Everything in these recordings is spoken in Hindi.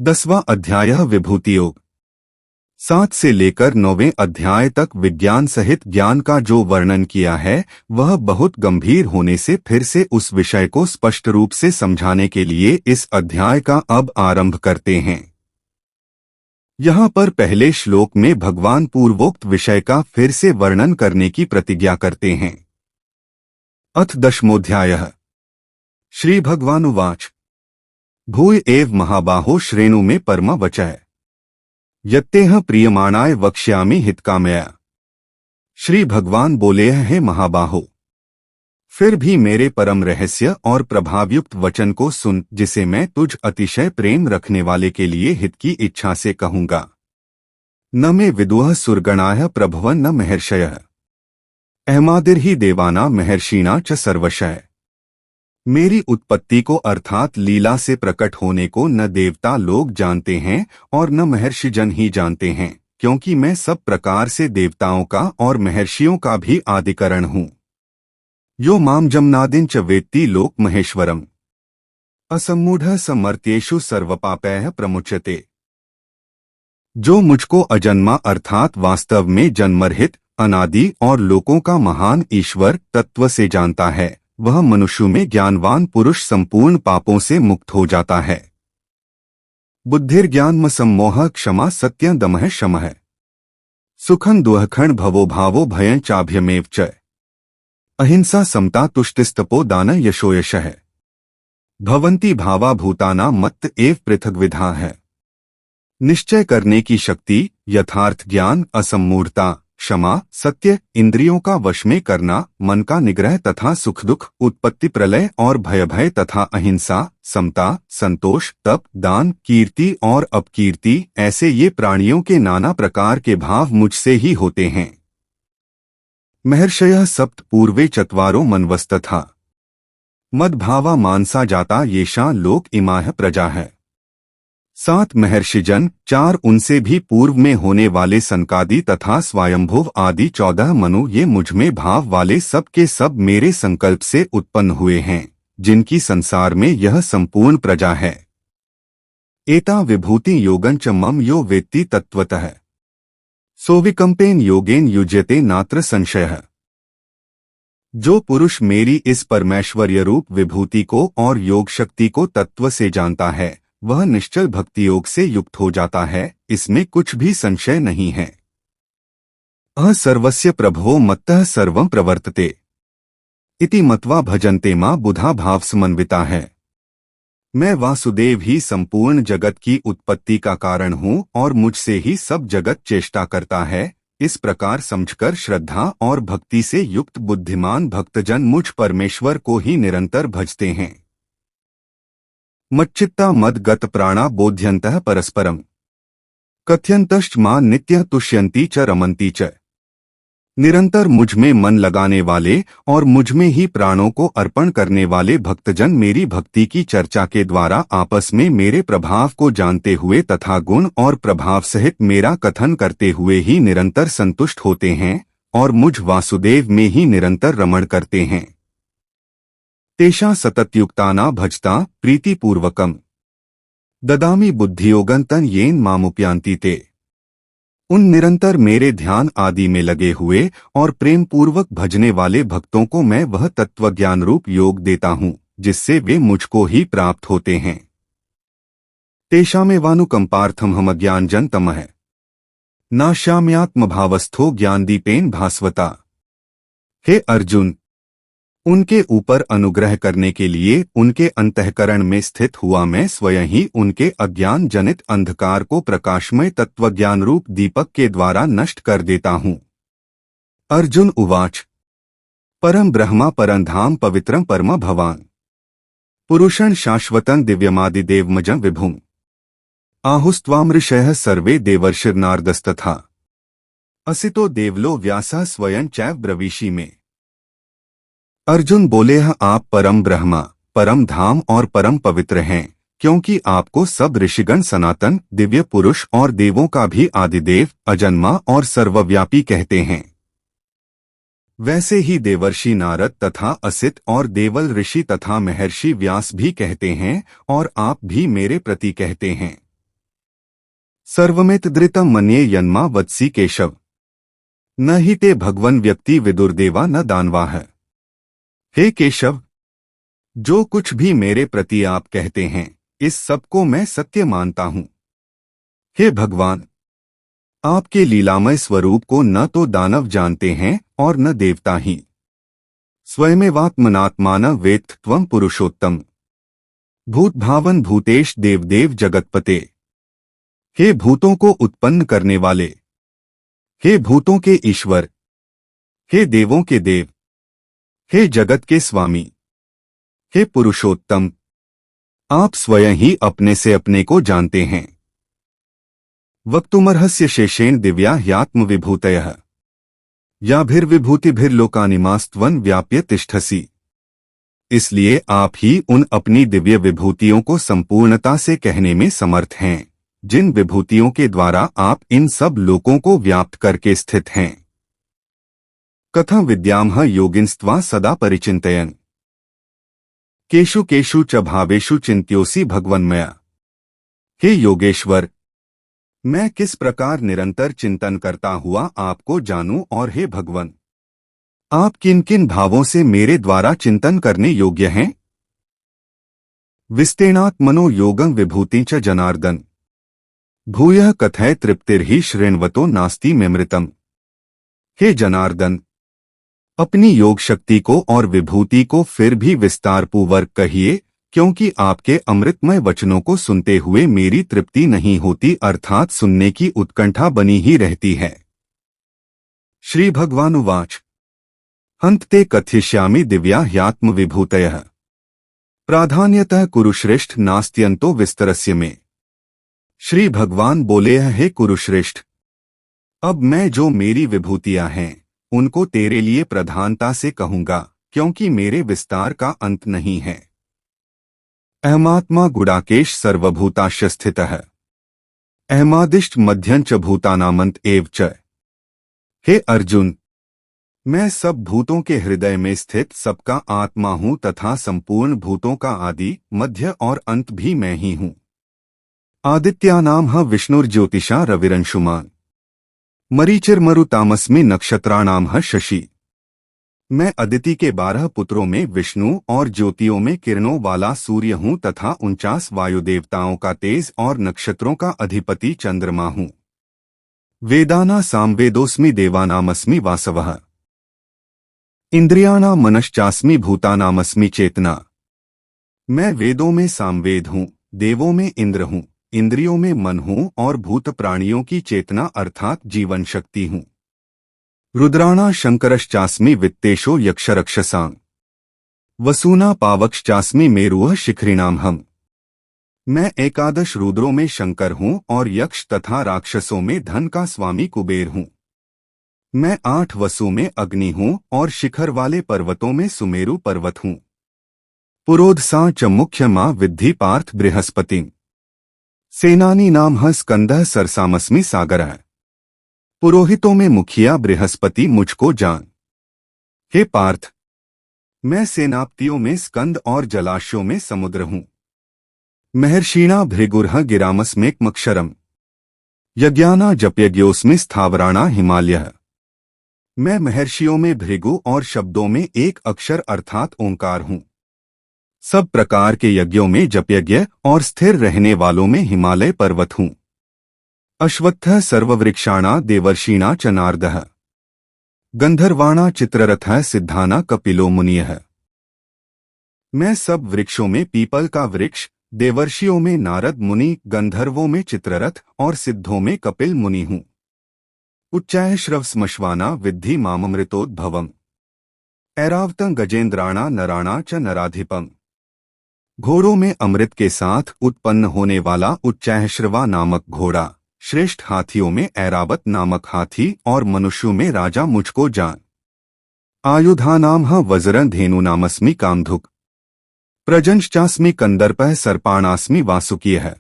10वां अध्याय विभूति योग। 7 से लेकर 9वें अध्याय तक विज्ञान सहित ज्ञान का जो वर्णन किया है वह बहुत गंभीर होने से फिर से उस विषय को स्पष्ट रूप से समझाने के लिए इस अध्याय का अब आरंभ करते हैं। यहाँ पर पहले श्लोक में भगवान पूर्वोक्त विषय का फिर से वर्णन करने की प्रतिज्ञा करते हैं। अथ 10मोऽध्यायः। श्री भगवानुवाच भूय एव महाबाहो श्रेणु में परम वचः यत्तेह प्रियमाणाय वक्ष्यामि हितकामया। श्री भगवान बोले हैं महाबाहो, फिर भी मेरे परम रहस्य और प्रभावयुक्त वचन को सुन, जिसे मैं तुझ अतिशय प्रेम रखने वाले के लिए हित की इच्छा से कहूंगा। न मे विदुः सुरगणाः प्रभवन् न महर्षयः अहमादिर्हि देवाना महर्षिणा च सर्वशः। मेरी उत्पत्ति को अर्थात लीला से प्रकट होने को न देवता लोग जानते हैं और न महर्षिजन ही जानते हैं, क्योंकि मैं सब प्रकार से देवताओं का और महर्षियों का भी आदिकरण हूँ। यो माम जमनादिं च वेत्ति लोक महेश्वरम असम्मूढ़ समर्त्येषु सर्वपापैः प्रमुच्यते। जो मुझको अजन्मा अर्थात वास्तव में जन्मरहित अनादि और लोकों का महान ईश्वर तत्व से जानता है, वह मनुष्य में ज्ञानवान पुरुष संपूर्ण पापों से मुक्त हो जाता है। बुद्धिर्ज्ञानम सम्मोह क्षमा सत्यं दमः शमः सुखं दुःखं भवो भावो भयं चाभयमेव च अहिंसा समता तुष्टिस्तपो दान यशो यशः भवन्ति भावा भूतानां मत्त एव पृथग्विधाः। निश्चय करने की शक्ति, यथार्थ ज्ञान, असम्मूढ़ता, क्षमा, सत्य, इंद्रियों का वश में करना, मन का निग्रह तथा सुख दुख, उत्पत्ति प्रलय और भय तथा अहिंसा, समता, संतोष, तप, दान, कीर्ति और अपकीर्ति, ऐसे ये प्राणियों के नाना प्रकार के भाव मुझसे ही होते हैं। महर्षयः सप्त पूर्वे चत्वारो मनवस्तथा मद्भावा मानसा जाता येषां लोक इमाः प्रजाः। 7 महर्षिजन, 4 उनसे भी पूर्व में होने वाले सनकादि तथा स्वयंभुव आदि 14 मनु, ये मुझमें भाव वाले सब के सब मेरे संकल्प से उत्पन्न हुए हैं, जिनकी संसार में यह संपूर्ण प्रजा है। एता विभूति योगं च मम यो वेत्ति तत्वतः सोविकम्पेन योगेन युज्यते नात्र संशयः। जो पुरुष मेरी इस परमेश्वर्य रूप विभूति को और योग शक्ति को तत्व से जानता है, वह निश्चल भक्ति योग से युक्त हो जाता है, इसमें कुछ भी संशय नहीं है। सर्वस्य प्रभवो मत्तः सर्वं प्रवर्तते इति मत्वा भजन्ते मां बुधा भाव समन्विता है। मैं वासुदेव ही संपूर्ण जगत की उत्पत्ति का कारण हूँ और मुझसे ही सब जगत चेष्टा करता है। इस प्रकार समझकर श्रद्धा और भक्ति से युक्त बुद्धिमान भक्तजन मुझ परमेश्वर को ही निरंतर भजते हैं। मच्चित्ता मद्गत प्राणा बोध्यन्तः परस्परम कथयन्तश्च मां नित्यः तुष्यन्ति च रमन्ति च। निरंतर मुझ में मन लगाने वाले और मुझ में ही प्राणों को अर्पण करने वाले भक्तजन मेरी भक्ति की चर्चा के द्वारा आपस में मेरे प्रभाव को जानते हुए तथा गुण और प्रभाव सहित मेरा कथन करते हुए ही निरंतर संतुष्ट होते हैं और मुझ वासुदेव में ही निरंतर रमण करते हैं। तेषां सततयुक्ताना भजता प्रीतिपूर्वकम ददामि बुद्धियोगं तन् येन मामुपयान्ति ते। उन निरंतर मेरे ध्यान आदि में लगे हुए और प्रेम पूर्वक भजने वाले भक्तों को मैं वह तत्वज्ञान रूप योग देता हूँ, जिससे वे मुझको ही प्राप्त होते हैं। तेषामेवानुकंपार्थम हम ज्ञानजन तमः नाश्याम्यात्मभावस्थो ज्ञानदीपेन भास्वता। हे अर्जुन, उनके ऊपर अनुग्रह करने के लिए उनके अंतःकरण में स्थित हुआ मैं स्वयं ही उनके अज्ञान जनित अंधकार को प्रकाशमय तत्वज्ञान रूप दीपक के द्वारा नष्ट कर देता हूँ। अर्जुन उवाच परम ब्रह्मा परं धाम पवित्रं परम भवान पुरुषं शाश्वतं दिव्यमादिदेवमजं विभुम् आहुस्त्वाम ऋषयः सर्वे देवर्षिर्नारदस्तथा असितो देवलो व्यासः स्वयं चैव ब्रवीषि में। अर्जुन बोले हैं, आप परम ब्रह्मा, परम धाम और परम पवित्र हैं, क्योंकि आपको सब ऋषिगण सनातन, दिव्य पुरुष और देवों का भी आदिदेव, अजन्मा और सर्वव्यापी कहते हैं। वैसे ही देवर्षि नारद तथा असित और देवल ऋषि तथा महर्षि व्यास भी कहते हैं और आप भी मेरे प्रति कहते हैं। सर्वमित धृतम मन्ये यन्मा वत्सी केशव। न ही ते भगवन व्यक्ति विदुर्देवा न दानवाह। हे केशव, जो कुछ भी मेरे प्रति आप कहते हैं, इस सब को मैं सत्य मानता हूं। हे भगवान, आपके लीलामय स्वरूप को न तो दानव जानते हैं और न देवता ही। स्वयमेवात्मनात्मान वेत्थ त्वं पुरुषोत्तम। भूत भावन भूतेश देवदेव जगतपते। हे भूतों को उत्पन्न करने वाले, हे भूतों के ईश्वर, हे देवों के देव, हे जगत के स्वामी, हे पुरुषोत्तम, आप स्वयं ही अपने से अपने को जानते हैं। वक्तुमर्हस्य शेषेण दिव्या ह्यात्म विभूतयः। याभिर्विभूतिभिर्लोकानिमास्त्वं व्याप्य तिष्ठसि। इसलिए आप ही उन अपनी दिव्य विभूतियों को संपूर्णता से कहने में समर्थ हैं, जिन विभूतियों के द्वारा आप इन सब लोकों को व्याप्त करके स्थित हैं। कथं विद्यामह योगिंस्त्वा सदा परिचिन्तयन्। केषु केषु च भावेषु चिन्त्योऽसि भगवन्मया। हे योगेश्वर, मैं किस प्रकार निरंतर चिंतन करता हुआ आपको जानूं, और हे भगवन, आप किन किन भावों से मेरे द्वारा चिंतन करने योग्य हैं। विस्तेणात्मनो योगं विभूति च जनार्दन। भूयः कथय तृप्तिर्हि श्रृण्वतो नास्ति मेमृतम्। हे जनार्दन, अपनी योग शक्ति को और विभूति को फिर भी विस्तार पूर्वक कहिए, क्योंकि आपके अमृतमय वचनों को सुनते हुए मेरी तृप्ति नहीं होती, अर्थात सुनने की उत्कंठा बनी ही रहती है। श्री भगवानुवाच। हन्ते कथयिष्यामि दिव्या ह्यात्म विभूतयः। प्राधान्यतः कुरुश्रेष्ठ नास्त्यन्तो विस्तरस्य में। श्री भगवान बोले, हे कुरुश्रेष्ठ, अब मैं जो मेरी विभूतियां हैं उनको तेरे लिए प्रधानता से कहूंगा, क्योंकि मेरे विस्तार का अंत नहीं है। अहमात्मा गुडाकेश सर्वभूताश्च स्थितः। अहमादिष्ट मध्यञ्च भूतानामन्त एव च। हे अर्जुन, मैं सब भूतों के हृदय में स्थित सबका आत्मा हूँ तथा संपूर्ण भूतों का आदि, मध्य और अंत भी मैं ही हूँ। आदित्यानां ह विष्णुर्ज्योतिषा रविरंशुमान्। मरीचिर्मरुतामस्मि नक्षत्राणां ह शशि। मैं अदिति के 12 पुत्रों में विष्णु और ज्योतियों में किरणों वाला सूर्य हूँ तथा 49 वायुदेवताओं का तेज और नक्षत्रों का अधिपति चंद्रमा हूँ। वेदाना सामवेदोस्मि देवानामस्मि वासवः। इंद्रियाणां मनश्चास्मि भूतानामस्मि चेतना। मैं वेदों में सामवेद हूँ, देवों में इंद्र हूँ, इंद्रियों में मन हूँ और भूत प्राणियों की चेतना अर्थात जीवन शक्ति हूँ। रुद्राणा शंकरश्चास्मि वित्तेशो यक्षरक्षसां। वसूना पावकश्चास्मि मेरुः शिखरिणां हम। मैं 11 रुद्रों में शंकर हूँ और यक्ष तथा राक्षसों में धन का स्वामी कुबेर हूँ। मैं 8 वसु में अग्नि हूँ और शिखर वाले पर्वतों में सुमेरु पर्वत हूँ। पुरोधसा च मुख्य मां विद्धि पार्थ बृहस्पतिम्। सेनानी नाम ह स्कंदः सरसामस्मि सागरः। पुरोहितों में मुखिया बृहस्पति मुझको जान। हे पार्थ, मैं सेनापतियों में स्कंद और जलाशयों में समुद्र हूँ। महर्षिणा भृगुर्ह गिरामस्मेकमक्षरम्। यज्ञाना जपयज्ञोस्मि स्थावराणा हिमालयः। मैं महर्षियों में भृगु और शब्दों में एक अक्षर अर्थात ओंकार हूँ। सब प्रकार के यज्ञों में जपयज्ञ और स्थिर रहने वालों में हिमालय पर्वत हूँ। अश्वत्थः सर्ववृक्षाणा देवर्षिणा च नारदः। गंधर्वाणा चित्ररथः सिद्धाना कपिलो मुनियः। मैं सब वृक्षों में पीपल का वृक्ष, देवर्षियों में नारद मुनि, गंधर्वों में चित्ररथ और सिद्धों में कपिल मुनि हूँ। उच्चाय श्रवस्मश्वाना विद्धि माममृतोद्भवम्। ऐरावतं गजेंद्राणा नराणा च नराधिपम्। घोड़ों में अमृत के साथ उत्पन्न होने वाला उच्चैःश्रवा नामक घोड़ा, श्रेष्ठ हाथियों में ऐरावत नामक हाथी और मनुष्यों में राजा मुझको जान। आयुधानां ह वज्रं धेनुनामस्मि कामधुक्। प्रजंश्चास्मि कंदर्पः सर्पाणास्मि वासुकियः।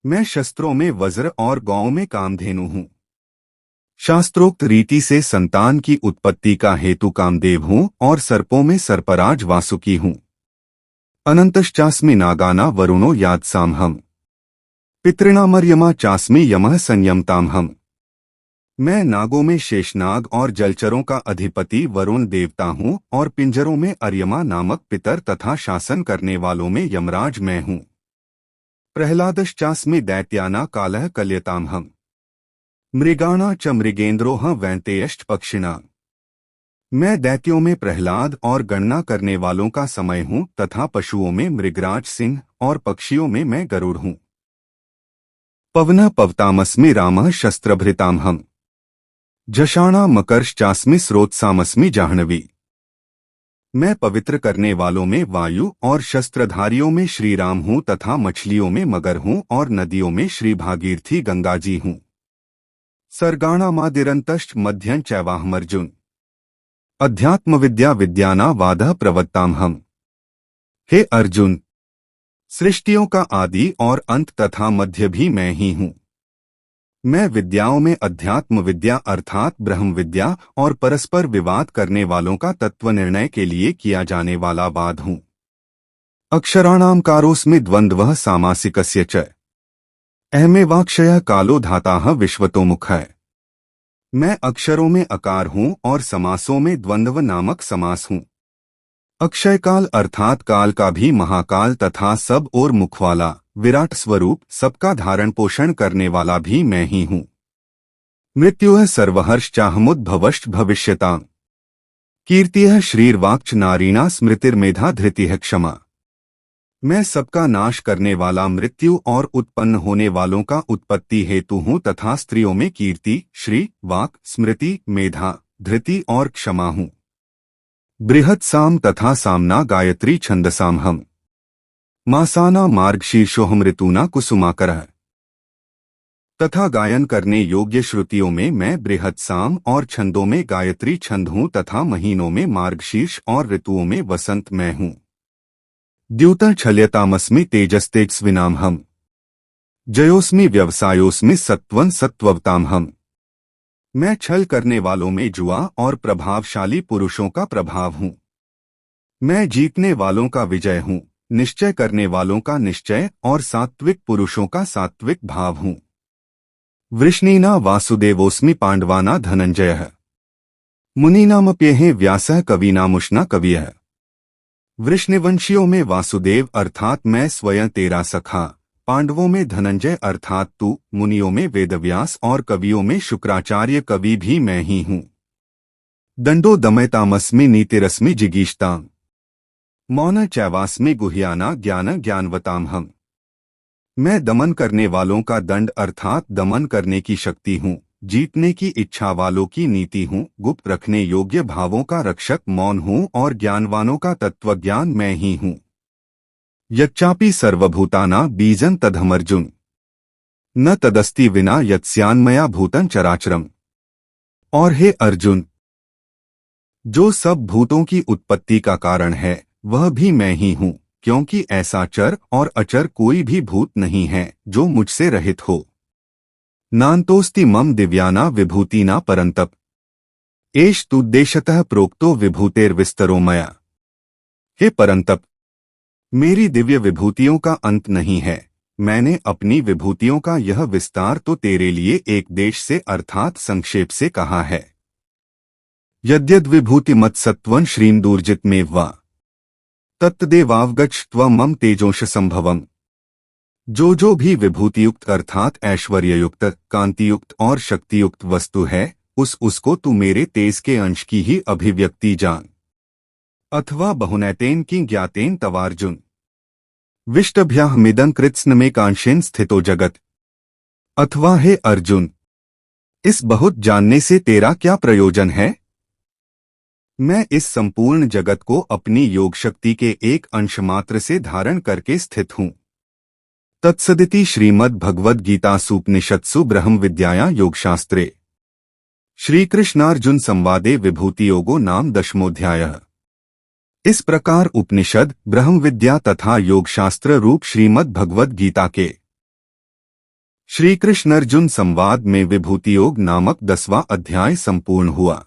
मैं शस्त्रों में वज्र और गौओं में कामधेनु हूँ। शास्त्रोक्त रीति से संतान की उत्पत्ति का हेतु कामदेव हूँ और सर्पों में सर्पराज वासुकी हूँ। अनंतश्चास्मि नागाना वरुणो यादसामहम्। पितृणामर्यमा चास्मि यमः संयमताम हम। मैं नागों में शेषनाग और जलचरों का अधिपति वरुण देवता हूँ और पिंजरों में अर्यमा नामक पितर तथा शासन करने वालों में यमराज मैं हूँ। प्रह्लादश्चास्मि दैत्याना कालः कल्यताम हम। मृगाणा च मृगेन्द्रोह वैंतेयश्च पक्षिणा। मैं दैत्यों में प्रहलाद और गणना करने वालों का समय हूँ तथा पशुओं में मृगराज सिंह और पक्षियों में मैं गरुड़ हूँ। पवनः पवतामस्मि रामः शस्त्रभृताम हम। झषाणा मकरश्चास्मि स्रोतसामस्मि जाह्नवी। मैं पवित्र करने वालों में वायु और शस्त्रधारियों में श्री राम हूँ तथा मछलियों में मगर हूँ और नदियों में श्री भागीरथी गंगाजी हूँ। सर्गाणामादिरन्तश्च मध्यं चैवाहमर्जुन। अध्यात्म विद्या विद्याना वादः प्रवत्ताम हम। हे अर्जुन, सृष्टियों का आदि और अंत तथा मध्य भी मैं ही हूँ। मैं विद्याओं में अध्यात्म विद्या अर्थात ब्रह्म विद्या और परस्पर विवाद करने वालों का तत्व निर्णय के लिए किया जाने वाला वाद हूँ। अक्षराणाम कारोस्मि द्वन्द्वः सामासिकस्य च। अहमेवाक्षयः कालो धाताः विश्वतोमुखः। मैं अक्षरों में अकार हूँ और समासों में द्वंद्व नामक समास हूँ। अक्षय काल अर्थात काल का भी महाकाल तथा सब और मुख वाला विराट स्वरूप सबका धारण पोषण करने वाला भी मैं ही हूँ। मृत्युः सर्वहर्षचाहमुद्भवश्च भविष्यताम्। कीर्तिः श्रीर्वाक्च नारीणा स्मृतिर्मेधा धृतिः क्षमा। मैं सबका नाश करने वाला मृत्यु और उत्पन्न होने वालों का उत्पत्ति हेतु हूँ तथा स्त्रियों में कीर्ति, श्री, वाक, स्मृति, मेधा, धृति और क्षमा हूँ। बृहत् साम तथा सामना गायत्री छंदसाम हम। मासाना मार्गशीर्षोहम ऋतूना कुसुमाकरः। तथा गायन करने योग्य श्रुतियों में मैं बृहत् साम और छंदों में गायत्री छंद हूँ तथा महीनों में मार्गशीर्ष और ऋतुओं में वसंत मैं हूँ। द्यूतः छल्यतामस्मि तेजस्तेजस्विनाम हम। जयोस्मि व्यवसायोस्मि सत्वं सत्ववताम हम। मैं छल करने वालों में जुआ और प्रभावशाली पुरुषों का प्रभाव हूँ। मैं जीतने वालों का विजय हूँ, निश्चय करने वालों का निश्चय और सात्विक पुरुषों का सात्विक भाव हूँ। वृष्णीना वासुदेवोस्मि पांडवाना धनंजयः। मुनीनामप्येह व्यासः कवीनामुष्णा कवियः। वृष्णिवंशियों में वासुदेव अर्थात मैं स्वयं तेरा सखा, पांडवों में धनंजय अर्थात तू, मुनियों में वेदव्यास और कवियों में शुक्राचार्य कवि भी मैं ही हूँ। दंडो दमयतामस्मि नीतिरस्मि जिगीषताम्। मौन चैवास्मि गुह्याना ज्ञान ज्ञानवताम हम। मैं दमन करने वालों का दंड अर्थात दमन करने की शक्ति हूँ, जीतने की इच्छा वालों की नीति हूँ, गुप्त रखने योग्य भावों का रक्षक मौन हूँ और ज्ञानवानों का तत्वज्ञान मैं ही हूँ। यच्चापि सर्वभूताना बीजं तदहमर्जुन। न तदस्ति विना यत्स्यान्मया भूतं चराचरम्। और हे अर्जुन, जो सब भूतों की उत्पत्ति का कारण है वह भी मैं ही हूँ, क्योंकि ऐसा चर और अचर कोई भी भूत नहीं है जो मुझसे रहित हो। नान्तोस्ति मम दिव्याना विभूतिना परन्तप। एष तुद्देशतः प्रोक्तो विभूतेर्विस्तरो मया। हे परंतप, मेरी दिव्य विभूतियों का अंत नहीं है। मैंने अपनी विभूतियों का यह विस्तार तो तेरे लिए एक देश से अर्थात संक्षेप से कहा है। यद्यद् विभूतिमत्सत्वं श्रीन्दूर्जित में वा तत्देवावगच्छ त्वं मम तेजोंश संभवम्। जो भी विभूतियुक्त अर्थात ऐश्वर्ययुक्त, कांतियुक्त और शक्तियुक्त वस्तु है, उसको तू मेरे तेज के अंश की ही अभिव्यक्ति जान। अथवा बहुनैतेन की ज्ञातेन तवार्जुन। विष्टभ्याहमिदं कृत्स्न कांशेन स्थितो जगत। अथवा हे अर्जुन, इस बहुत जानने से तेरा क्या प्रयोजन है? मैं इस संपूर्ण जगत को अपनी योग शक्ति के एक अंश मात्र से धारण करके स्थित हूँ। तत्सदिति श्रीमद् भगवद गीतासूपनिषत्सु ब्रह्म विद्यायां योगशास्त्रे श्रीकृष्णार्जुन संवादे विभूति योगो नाम 10वां। इस प्रकार उपनिषद, ब्रह्म विद्या तथा योगशास्त्र रूप श्रीमद् भगवद गीता के श्रीकृष्ण अर्जुन संवाद में विभूति योग नामक 10वां अध्याय संपूर्ण हुआ।